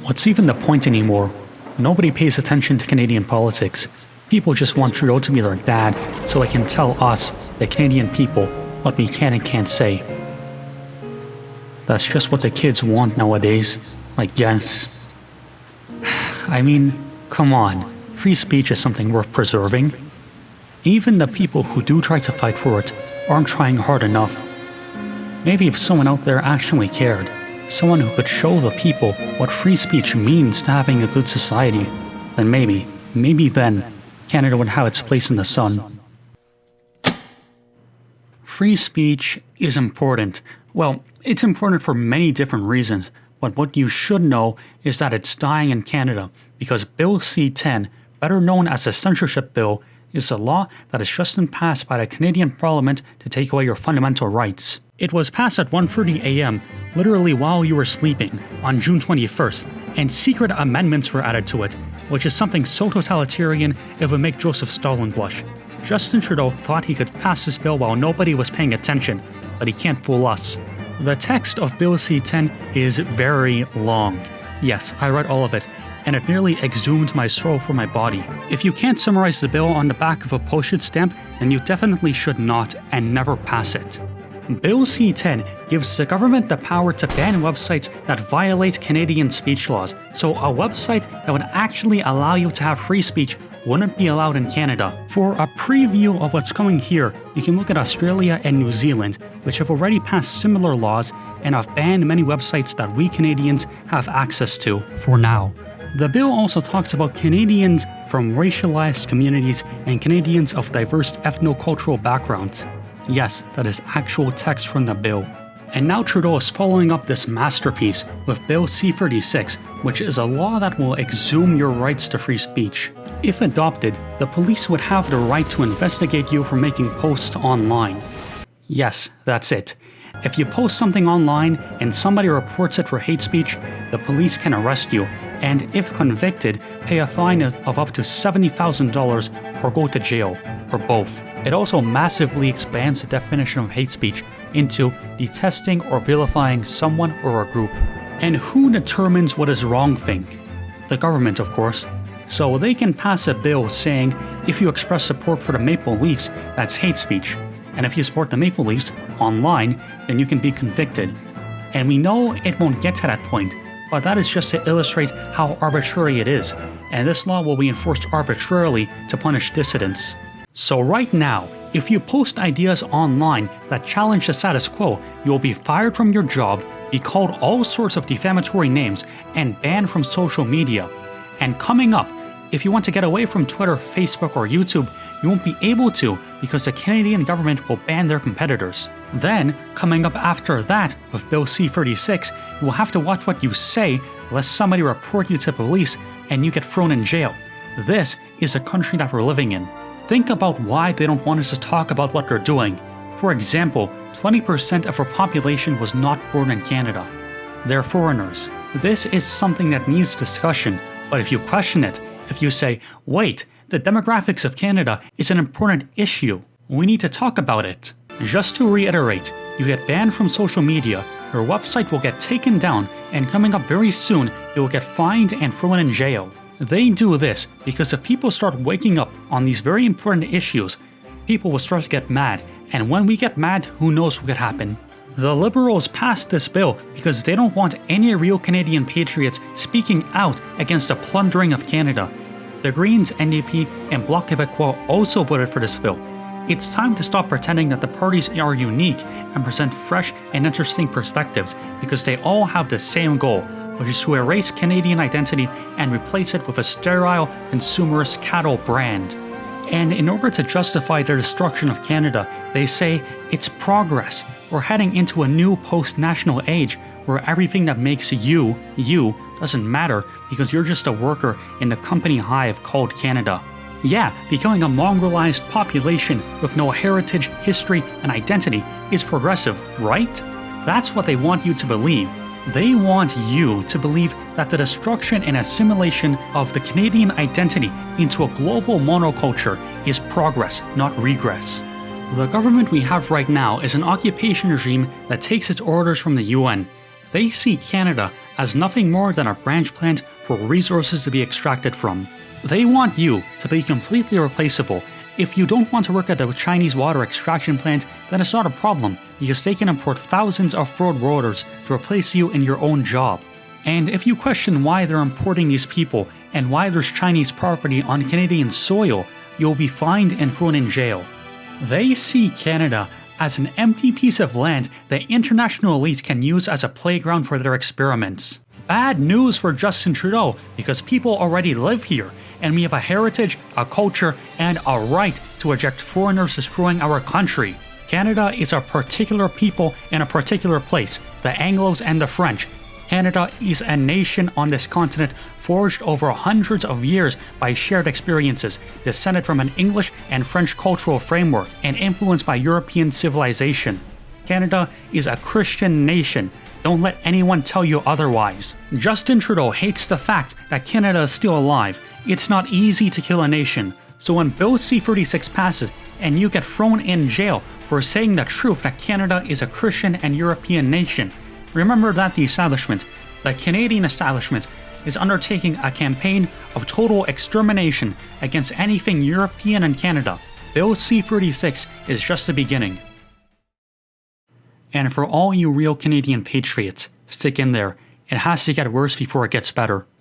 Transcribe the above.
What's even the point anymore? Nobody pays attention to Canadian politics. People just want Trudeau to be their dad so they can tell us, the Canadian people, what we can and can't say. That's just what the kids want nowadays, I guess. I mean, come on, free speech is something worth preserving. Even the people who do try to fight for it aren't trying hard enough. Maybe if someone out there actually cared, someone who could show the people what free speech means to having a good society, then maybe then, Canada would have its place in the sun. Free speech is important. Well, it's important for many different reasons, but what you should know is that it's dying in Canada because Bill C-10, better known as the Censorship Bill, is a law that has just been passed by the Canadian Parliament to take away your fundamental rights. It was passed at 1:30 a.m., literally while you were sleeping, on June 21st, and secret amendments were added to it, which is something so totalitarian it would make Joseph Stalin blush. Justin Trudeau thought he could pass this bill while nobody was paying attention, but he can't fool us. The text of Bill C-10 is very long. Yes, I read all of it, and it nearly exhumed my soul from my body. If you can't summarize the bill on the back of a postage stamp, then you definitely should not and never pass it. Bill C-10 gives the government the power to ban websites that violate Canadian speech laws, so a website that would actually allow you to have free speech wouldn't be allowed in Canada. For a preview of what's coming here, you can look at Australia and New Zealand, which have already passed similar laws and have banned many websites that we Canadians have access to for now. The bill also talks about Canadians from racialized communities and Canadians of diverse ethno-cultural backgrounds. Yes, that is actual text from the bill. And now Trudeau is following up this masterpiece with Bill C-36, which is a law that will exhume your rights to free speech. If adopted, the police would have the right to investigate you for making posts online. Yes, that's it. If you post something online and somebody reports it for hate speech, the police can arrest you, and if convicted, pay a fine of up to $70,000 or go to jail, or both. It also massively expands the definition of hate speech into detesting or vilifying someone or a group. And who determines what is wrong thing? The government, of course. So they can pass a bill saying if you express support for the Maple Leafs, that's hate speech. And if you support the Maple Leafs online, then you can be convicted. And we know it won't get to that point, but that is just to illustrate how arbitrary it is. And this law will be enforced arbitrarily to punish dissidents. So right now, if you post ideas online that challenge the status quo, you will be fired from your job, be called all sorts of defamatory names, and banned from social media. And coming up, if you want to get away from Twitter, Facebook, or YouTube, you won't be able to because the Canadian government will ban their competitors. Then, coming up after that with Bill C-36, you will have to watch what you say lest somebody report you to police and you get thrown in jail. This is the country that we're living in. Think about why they don't want us to talk about what they're doing. For example, 20% of our population was not born in Canada. They're foreigners. This is something that needs discussion, but if you question it, if you say, wait, the demographics of Canada is an important issue, we need to talk about it. Just to reiterate, you get banned from social media, your website will get taken down, and coming up very soon, you will get fined and thrown in jail. They do this because if people start waking up on these very important issues, people will start to get mad, and when we get mad, who knows what could happen. The Liberals passed this bill because they don't want any real Canadian patriots speaking out against the plundering of Canada. The Greens, NDP, and Bloc Québécois also voted for this bill. It's time to stop pretending that the parties are unique and present fresh and interesting perspectives because they all have the same goal, which is to erase Canadian identity and replace it with a sterile, consumerist cattle brand. And in order to justify their destruction of Canada, they say it's progress. We're heading into a new post-national age where everything that makes you doesn't matter because you're just a worker in the company hive called Canada. Yeah, becoming a mongrelized population with no heritage, history, and identity is progressive, right? That's what they want you to believe. They want you to believe that the destruction and assimilation of the Canadian identity into a global monoculture is progress, not regress. The government we have right now is an occupation regime that takes its orders from the UN. They see Canada as nothing more than a branch plant for resources to be extracted from. They want you to be completely replaceable. If you don't want to work at the Chinese water extraction plant, then it's not a problem, because they can import thousands of road workers to replace you in your own job. And if you question why they're importing these people and why there's Chinese property on Canadian soil, you'll be fined and thrown in jail. They see Canada as an empty piece of land that international elites can use as a playground for their experiments. Bad news for Justin Trudeau, because people already live here, and we have a heritage, a culture, and a right to eject foreigners destroying our country. Canada is a particular people in a particular place, the Anglos and the French. Canada is a nation on this continent forged over hundreds of years by shared experiences, descended from an English and French cultural framework, and influenced by European civilization. Canada is a Christian nation. Don't let anyone tell you otherwise. Justin Trudeau hates the fact that Canada is still alive. It's not easy to kill a nation. So when Bill C-36 passes and you get thrown in jail for saying the truth that Canada is a Christian and European nation, remember that the Canadian establishment, is undertaking a campaign of total extermination against anything European and Canada. Bill C-36 is just the beginning. And for all you real Canadian patriots, stick in there. It has to get worse before it gets better.